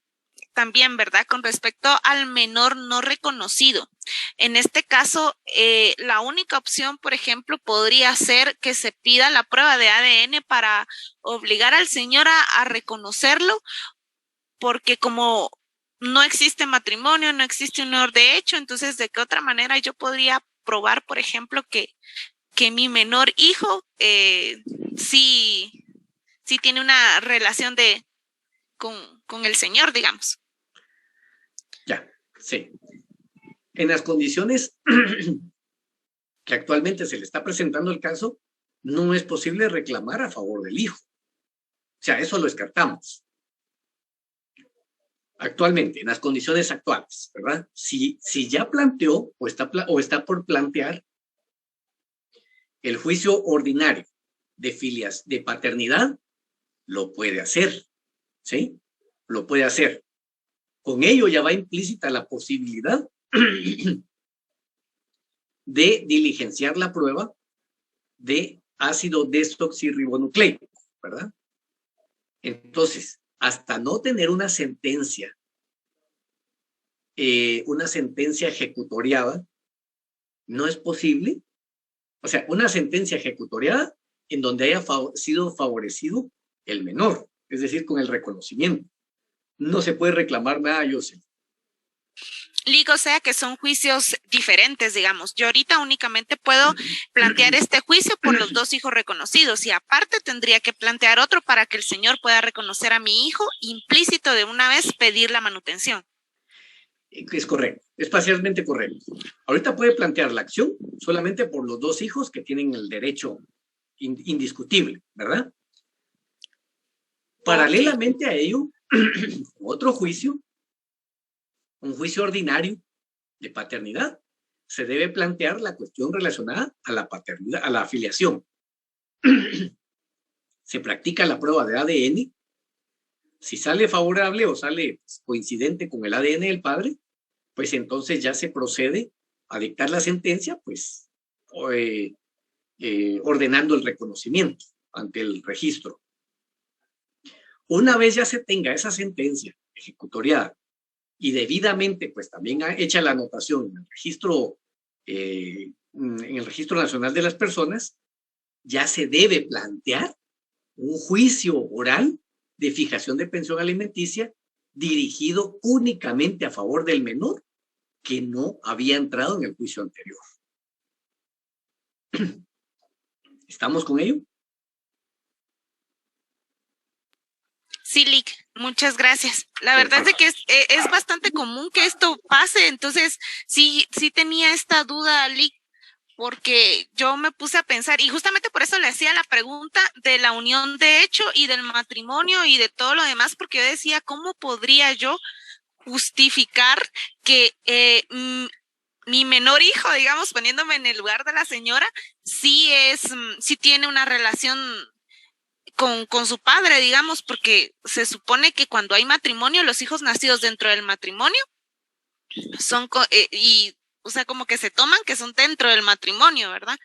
también, ¿verdad? Con respecto al menor no reconocido. En este caso, la única opción, por ejemplo, podría ser que se pida la prueba de ADN para obligar al señor a reconocerlo, porque como no existe matrimonio, no existe unión de hecho, entonces, ¿de qué otra manera yo podría probar, por ejemplo, que mi menor hijo sí tiene una relación con el señor, digamos? Ya, sí. En las condiciones que actualmente se le está presentando el caso, no es posible reclamar a favor del hijo. O sea, eso lo descartamos. Actualmente, en las condiciones actuales, ¿verdad? Si ya planteó o está por plantear el juicio ordinario de paternidad, lo puede hacer, ¿sí? Lo puede hacer. Con ello ya va implícita la posibilidad de diligenciar la prueba de ácido desoxirribonucleico, ¿verdad? Entonces, hasta no tener una sentencia ejecutoriada, no es posible, o sea, una sentencia ejecutoriada en donde haya sido favorecido el menor, es decir, con el reconocimiento. No se puede reclamar nada, Joseph. Ligo, o sea que son juicios diferentes, digamos. Yo ahorita únicamente puedo plantear este juicio por los dos hijos reconocidos y aparte tendría que plantear otro para que el señor pueda reconocer a mi hijo, implícito de una vez pedir la manutención. Es correcto, es parcialmente correcto. Ahorita puede plantear la acción solamente por los dos hijos que tienen el derecho indiscutible, ¿verdad? Paralelamente a ello, otro juicio, un juicio ordinario de paternidad, se debe plantear la cuestión relacionada a la paternidad, a la afiliación. Se practica la prueba de ADN. Si sale favorable o sale coincidente con el ADN del padre, pues entonces ya se procede a dictar la sentencia, pues ordenando el reconocimiento, ante el registro. Una vez ya se tenga esa sentencia ejecutoriada y debidamente, pues también hecha la anotación en el Registro Nacional de las Personas, ya se debe plantear un juicio oral de fijación de pensión alimenticia dirigido únicamente a favor del menor que no había entrado en el juicio anterior. ¿Estamos con ello? Sí, Lick, muchas gracias. La verdad es que es bastante común que esto pase, entonces sí tenía esta duda, Lick, porque yo me puse a pensar, y justamente por eso le hacía la pregunta de la unión de hecho y del matrimonio y de todo lo demás, porque yo decía, ¿cómo podría yo justificar que mi menor hijo, digamos, poniéndome en el lugar de la señora, sí tiene una relación con su padre, digamos, porque se supone que cuando hay matrimonio, los hijos nacidos dentro del matrimonio son, o sea, como que se toman que son dentro del matrimonio, ¿verdad?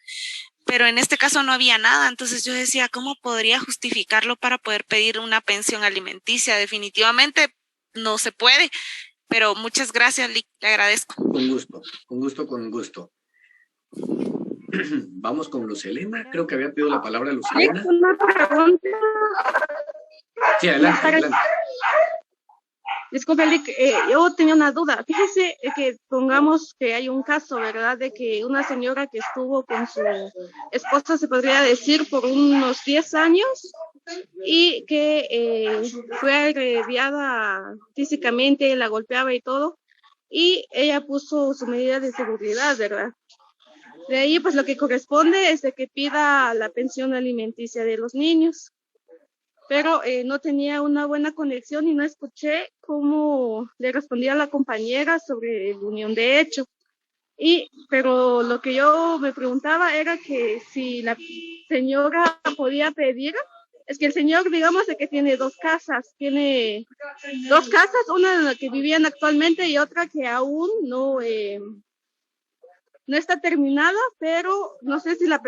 Pero en este caso no había nada, entonces yo decía, ¿cómo podría justificarlo para poder pedir una pensión alimenticia? Definitivamente no se puede, pero muchas gracias, Lick, le agradezco. Con gusto. Vamos con Luz Helena, creo que había pedido la palabra Luz Helena. Una pregunta. Sí, adelante. Disculpe, Lick, yo tenía una duda. Fíjese que pongamos que hay un caso, ¿verdad? De que una señora que estuvo con su esposa, se podría decir, por unos 10 años y que fue agrediada físicamente, la golpeaba y todo, y ella puso su medida de seguridad, ¿verdad? De ahí, pues lo que corresponde es de que pida la pensión alimenticia de los niños. Pero no tenía una buena conexión y no escuché cómo le respondía la compañera sobre la unión de hecho. Pero lo que yo me preguntaba era que si la señora podía pedir, es que el señor, digamos, de que tiene dos casas, una en la que vivían actualmente y otra que aún no está terminada, pero no sé si la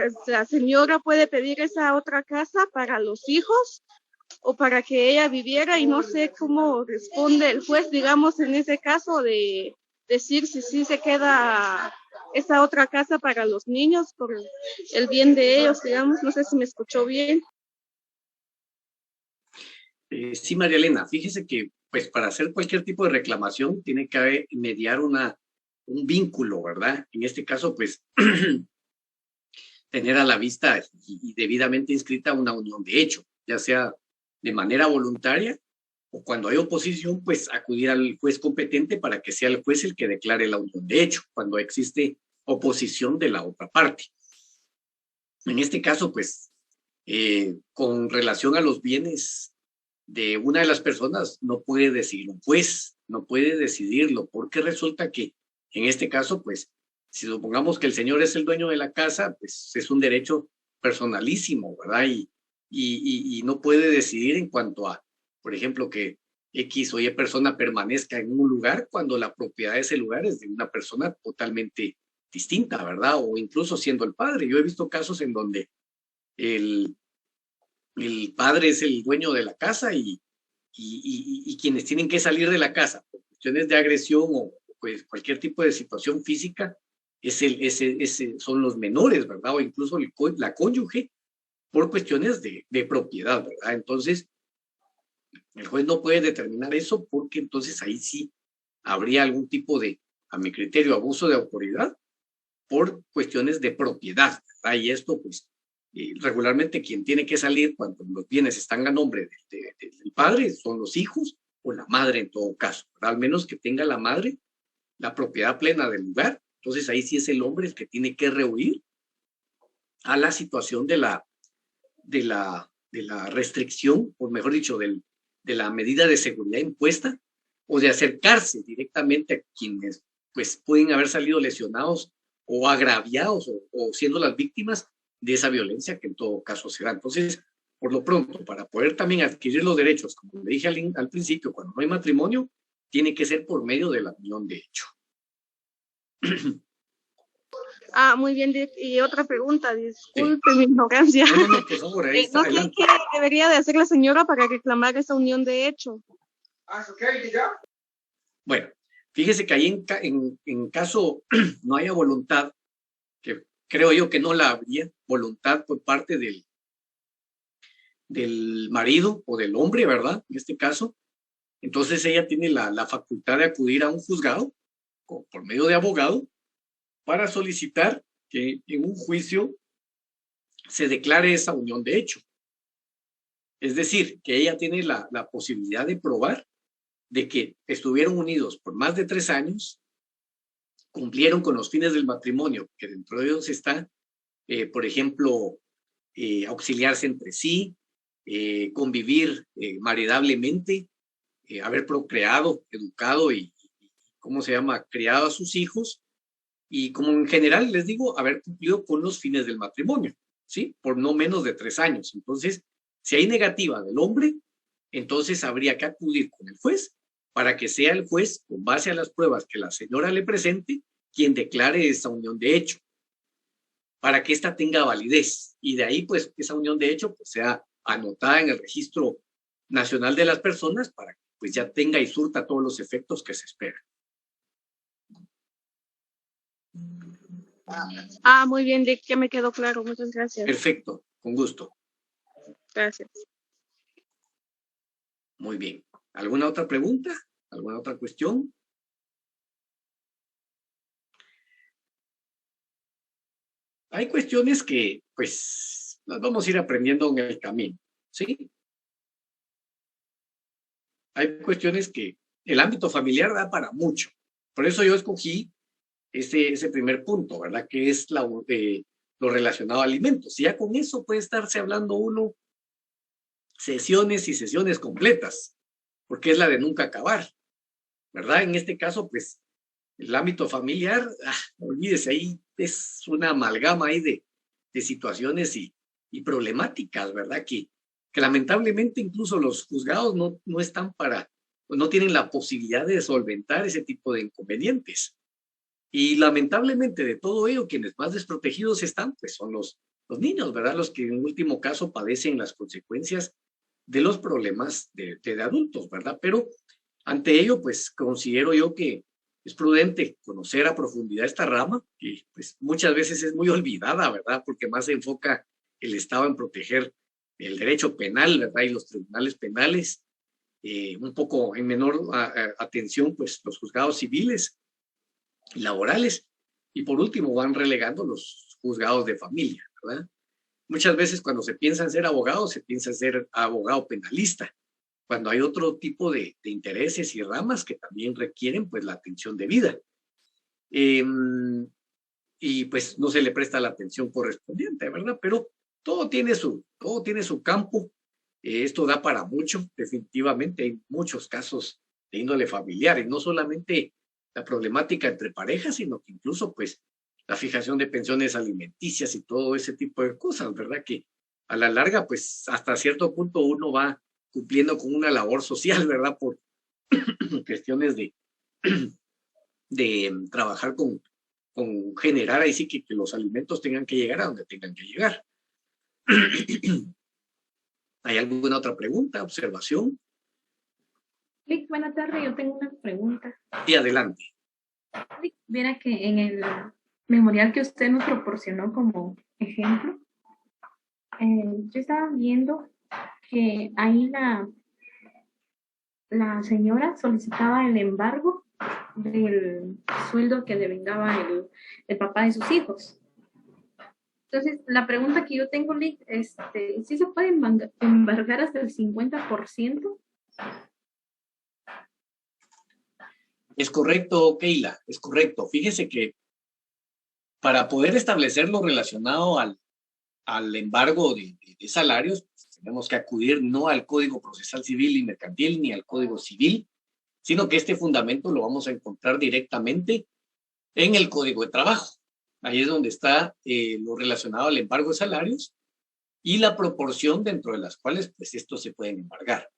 señora puede pedir esa otra casa para los hijos o para que ella viviera, y no sé cómo responde el juez, digamos, en ese caso de decir si sí se queda esa otra casa para los niños por el bien de ellos, digamos. No sé si me escuchó bien. Sí, María Elena, fíjese que pues para hacer cualquier tipo de reclamación tiene que mediar un vínculo, ¿verdad? En este caso, pues tener a la vista y debidamente inscrita una unión de hecho, ya sea de manera voluntaria o cuando hay oposición, pues acudir al juez competente para que sea el juez el que declare la unión de hecho, cuando existe oposición de la otra parte. En este caso, pues, con relación a los bienes de una de las personas, no puede decidir un juez, no puede decidirlo, porque resulta que en este caso, pues, si supongamos que el señor es el dueño de la casa, pues es un derecho personalísimo, ¿verdad? Y no puede decidir en cuanto a, por ejemplo, que X o Y persona permanezca en un lugar cuando la propiedad de ese lugar es de una persona totalmente distinta, ¿verdad? O incluso siendo el padre. Yo he visto casos en donde el padre es el dueño de la casa y quienes tienen que salir de la casa por cuestiones de agresión o pues cualquier tipo de situación física son los menores, ¿verdad? O incluso la cónyuge, por cuestiones de propiedad, ¿verdad? Entonces, el juez no puede determinar eso porque entonces ahí sí habría algún tipo de, a mi criterio, abuso de autoridad por cuestiones de propiedad, ¿verdad? Y esto, pues, regularmente quien tiene que salir cuando los bienes están a nombre del padre son los hijos o la madre en todo caso, ¿verdad? Al menos que tenga la madre la propiedad plena del lugar, entonces ahí sí es el hombre el que tiene que rehuir a la situación de la restricción, o mejor dicho, de la medida de seguridad impuesta, o de acercarse directamente a quienes pues pueden haber salido lesionados o agraviados o siendo las víctimas de esa violencia que en todo caso será. Entonces, por lo pronto, para poder también adquirir los derechos, como le dije al principio, cuando no hay matrimonio, tiene que ser por medio de la unión de hecho. Muy bien. Y otra pregunta, disculpe mi ignorancia. No, por favor, ahí está, No sé adelante. qué debería de hacer la señora para reclamar esa unión de hecho. Bueno, fíjese que ahí en caso no haya voluntad, que creo yo que no la habría, voluntad por parte del marido o del hombre, ¿verdad? En este caso, entonces ella tiene la facultad de acudir a un juzgado por medio de abogado para solicitar que en un juicio se declare esa unión de hecho. Es decir, que ella tiene la posibilidad de probar de que estuvieron unidos por más de 3 años, cumplieron con los fines del matrimonio, que dentro de ellos está, por ejemplo, auxiliarse entre sí, convivir maridablemente, haber procreado, educado y, ¿cómo se llama?, criado a sus hijos, y como en general les digo, haber cumplido con los fines del matrimonio, ¿sí? Por no menos de 3 años. Entonces, si hay negativa del hombre, entonces habría que acudir con el juez para que sea el juez, con base a las pruebas que la señora le presente, quien declare esa unión de hecho, para que ésta tenga validez. Y de ahí, pues, esa unión de hecho pues, sea anotada en el Registro Nacional de las Personas para que pues, ya tenga y surta todos los efectos que se esperan. Muy bien, Dick, ya me quedó claro. Muchas gracias. Perfecto, con gusto. Gracias. Muy bien. ¿Alguna otra pregunta? ¿Alguna otra cuestión? Hay cuestiones que, pues, las vamos a ir aprendiendo en el camino, ¿sí? Hay cuestiones que el ámbito familiar da para mucho. Por eso yo escogí ese primer punto, ¿verdad? Que es lo relacionado a alimentos. Y ya con eso puede estarse hablando uno sesiones y sesiones completas, porque es la de nunca acabar, ¿verdad? En este caso, pues, el ámbito familiar, olvídese, ahí es una amalgama ahí de situaciones y problemáticas, ¿verdad? Que lamentablemente incluso los juzgados no están no tienen la posibilidad de solventar ese tipo de inconvenientes. Y lamentablemente de todo ello, quienes más desprotegidos están, pues son los niños, ¿verdad? Los que en último caso padecen las consecuencias de los problemas de adultos, ¿verdad? Pero ante ello, pues considero yo que es prudente conocer a profundidad esta rama, que pues muchas veces es muy olvidada, ¿verdad? Porque más se enfoca el Estado en proteger el derecho penal, ¿verdad? Y los tribunales penales, un poco en menor atención, pues los juzgados civiles y laborales, y por último van relegando los juzgados de familia, ¿verdad? Muchas veces cuando se piensa en ser abogado, se piensa en ser abogado penalista, cuando hay otro tipo de intereses y ramas que también requieren pues la atención debida. Y pues no se le presta la atención correspondiente, ¿verdad? Pero todo tiene su campo. Esto da para mucho, definitivamente. Hay muchos casos de índole familiar, y no solamente la problemática entre parejas, sino que incluso pues la fijación de pensiones alimenticias y todo ese tipo de cosas, ¿verdad? Que a la larga pues hasta cierto punto uno va cumpliendo con una labor social, ¿verdad? Por cuestiones de trabajar con generar ahí sí que los alimentos tengan que llegar a donde tengan que llegar. ¿Hay alguna otra pregunta, observación? Sí, buenas tardes, yo tengo una pregunta. Y adelante. Sí, viera que en el memorial que usted nos proporcionó como ejemplo, yo estaba viendo que ahí la señora solicitaba el embargo del sueldo que devengaba el papá de sus hijos. Entonces, la pregunta que yo tengo, Lick, ¿sí se puede embargar hasta el 50%? Es correcto, Keila, es correcto. Fíjese que para poder establecer lo relacionado al embargo de salarios, pues, tenemos que acudir no al Código Procesal Civil y Mercantil ni al Código Civil, sino que este fundamento lo vamos a encontrar directamente en el Código de Trabajo. Ahí es donde está lo relacionado al embargo de salarios y la proporción dentro de las cuales pues estos se pueden embargar.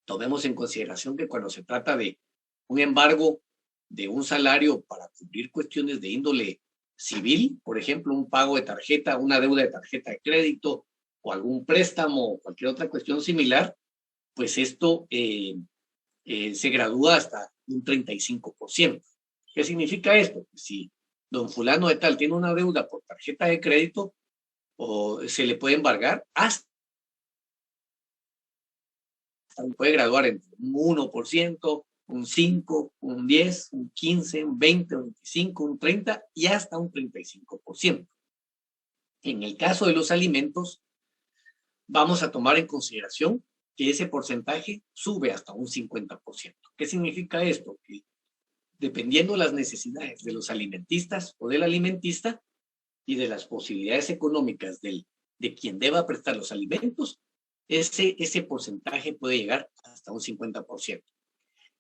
Tomemos en consideración que cuando se trata de un embargo de un salario para cubrir cuestiones de índole civil, por ejemplo, un pago de tarjeta, una deuda de tarjeta de crédito o algún préstamo o cualquier otra cuestión similar, pues esto se gradúa hasta un 35%. ¿Qué significa esto? Pues si don fulano de tal tiene una deuda por tarjeta de crédito, o se le puede embargar hasta puede graduar entre un 1%, un 5%, un 10%, un 15%, un 20%, un 25%, un 30% y hasta un 35%. En el caso de los alimentos, vamos a tomar en consideración que ese porcentaje sube hasta un 50%. ¿Qué significa esto? Que dependiendo de las necesidades de los alimentistas o del alimentista y de las posibilidades económicas de quien deba prestar los alimentos, ese porcentaje puede llegar hasta un 50%.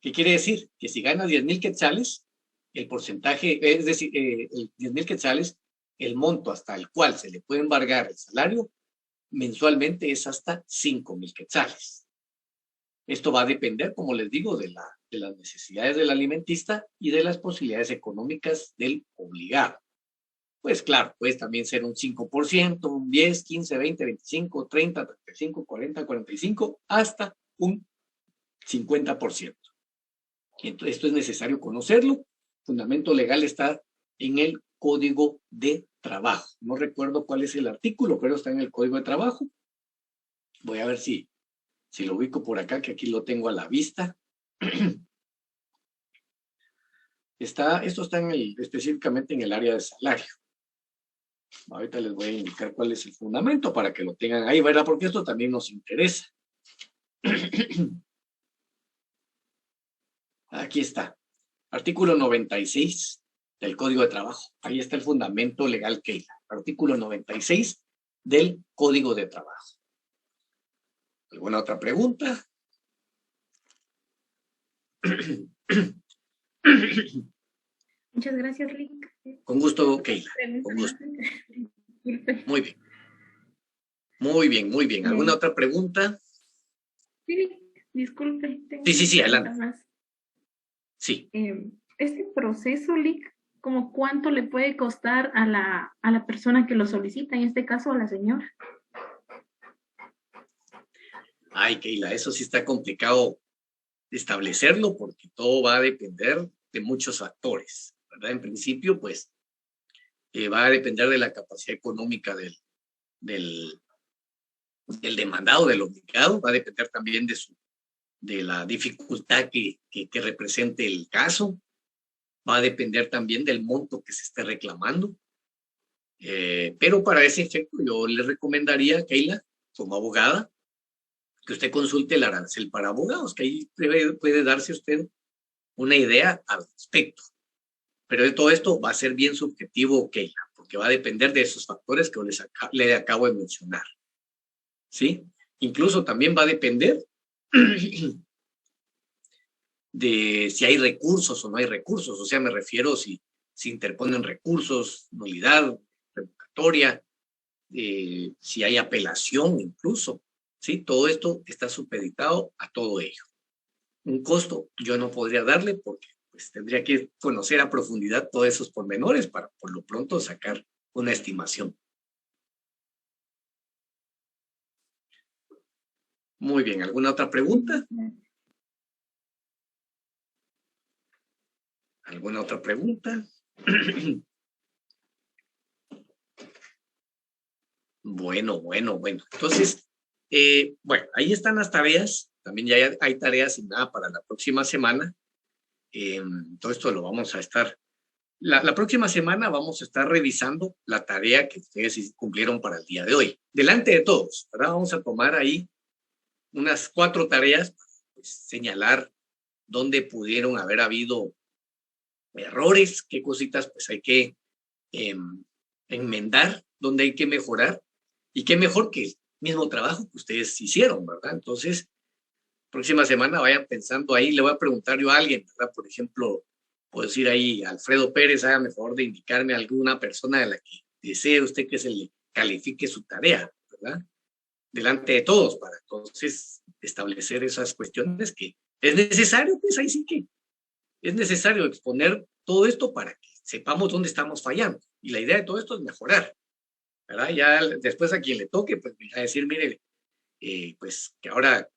¿Qué quiere decir? Que si gana 10,000 quetzales, el porcentaje, es decir, 10,000 quetzales, el monto hasta el cual se le puede embargar el salario mensualmente es hasta 5,000 quetzales. Esto va a depender, como les digo, de las necesidades del alimentista y de las posibilidades económicas del obligado. Pues claro, puede también ser un 5%, un 10, 15, 20, 25, 30, 35, 40, 45, hasta un 50%. Entonces, esto es necesario conocerlo. El fundamento legal está en el Código de Trabajo. No recuerdo cuál es el artículo, pero está en el Código de Trabajo. Voy a ver si lo ubico por acá, que aquí lo tengo a la vista. Esto está específicamente en el área de salario. Ahorita les voy a indicar cuál es el fundamento para que lo tengan ahí, ¿verdad? Porque esto también nos interesa. Aquí está. Artículo 96 del Código de Trabajo. Ahí está el fundamento legal, Keila. Artículo 96 del Código de Trabajo. ¿Alguna otra pregunta? Muchas gracias, Lick. Con gusto, Keila. Con gusto. Muy bien. Muy bien, muy bien. ¿Alguna otra pregunta? Sí, disculpe. Sí, adelante. Sí. Este proceso, Lick, ¿como cuánto le puede costar a la persona que lo solicita, en este caso a la señora? Ay, Keila, eso sí está complicado establecerlo porque todo va a depender de muchos factores, ¿verdad? En principio, pues, va a depender de la capacidad económica del demandado, del obligado, va a depender también de la dificultad que represente el caso, va a depender también del monto que se esté reclamando. Pero para ese efecto yo le recomendaría, Keila, como abogada, que usted consulte el arancel para abogados, que ahí puede darse usted una idea al respecto. Pero de todo esto va a ser bien subjetivo, Keila, porque va a depender de esos factores que le acabo de mencionar. ¿Sí? Incluso también va a depender de si hay recursos o no hay recursos. O sea, me refiero si interponen recursos, nulidad, revocatoria, si hay apelación incluso. ¿Sí? Todo esto está supeditado a todo ello. Un costo yo no podría darle porque pues, tendría que conocer a profundidad todos esos pormenores para por lo pronto sacar una estimación. Muy bien, ¿alguna otra pregunta? ¿Alguna otra pregunta? Bueno. Entonces, bueno, ahí están las tareas. También ya hay tareas asignadas para la próxima semana. Todo esto lo vamos a estar... La próxima semana vamos a estar revisando la tarea que ustedes cumplieron para el día de hoy. Delante de todos, ¿verdad? Vamos a tomar ahí unas 4 tareas, pues, señalar dónde pudieron haber habido errores, qué cositas pues hay que enmendar, dónde hay que mejorar, y qué mejor que el mismo trabajo que ustedes hicieron, ¿verdad? Entonces, próxima semana vayan pensando ahí, le voy a preguntar yo a alguien, ¿verdad? Por ejemplo, puedo decir ahí, Alfredo Pérez, hágame el favor de indicarme a alguna persona de la que desee usted que se le califique su tarea, ¿verdad? Delante de todos, para entonces establecer esas cuestiones que es necesario, pues ahí sí que es necesario exponer todo esto para que sepamos dónde estamos fallando. Y la idea de todo esto es mejorar, ¿verdad? Ya después a quien le toque, pues a decir, mire, pues que ahora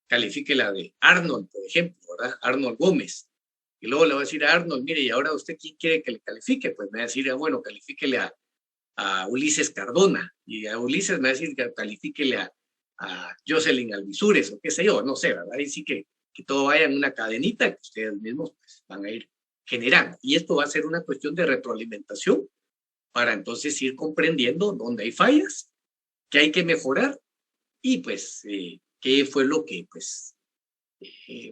califique la de Arnold, por ejemplo, ¿verdad? Arnold Gómez. Y luego le va a decir a Arnold, mire, y ahora usted quién quiere que le califique, pues me va a decir, bueno, califíquele a Ulises Cardona, y a Ulises me va a decir que califíquele a Jocelyn Alvisures, o qué sé yo, no sé, ¿verdad? Ahí sí que todo vaya en una cadenita que ustedes mismos pues, van a ir generando. Y esto va a ser una cuestión de retroalimentación para entonces ir comprendiendo dónde hay fallas, qué hay que mejorar y pues qué fue lo que pues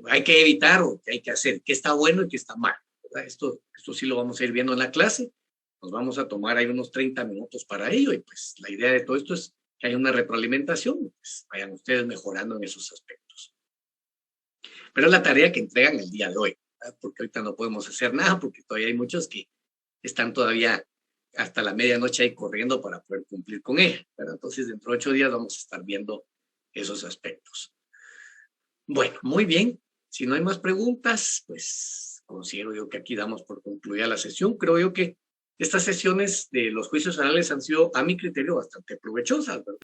hay que evitar o qué hay que hacer, qué está bueno y qué está mal, ¿verdad? Esto sí lo vamos a ir viendo en la clase. Nos vamos a tomar ahí unos 30 minutos para ello y pues la idea de todo esto es que haya una retroalimentación, pues vayan ustedes mejorando en esos aspectos. Pero es la tarea que entregan el día de hoy, ¿verdad? Porque ahorita no podemos hacer nada porque todavía hay muchos que están todavía hasta la medianoche ahí corriendo para poder cumplir con ella, ¿verdad? Entonces dentro de 8 días vamos a estar viendo esos aspectos. Bueno, muy bien. Si no hay más preguntas, pues considero yo que aquí damos por concluida la sesión. Creo yo que estas sesiones de los juicios orales han sido, a mi criterio, bastante provechosas, ¿verdad?